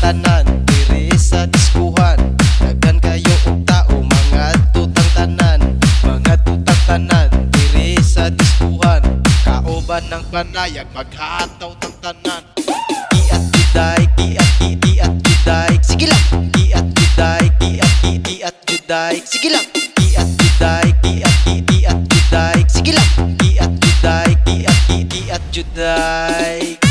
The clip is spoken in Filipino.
tanan diri sa diskuhan. Daghan kayo og tao mga tutang tanan, mga tutang tanan diri sa diskuhan. Kauban ng panayag maghataw tang tanan. Giat juday, giat juday, sige lang. Giat juday, giat juday, sige lang. Giat juday, giat juday, sige lang. Giat juday, giat juday.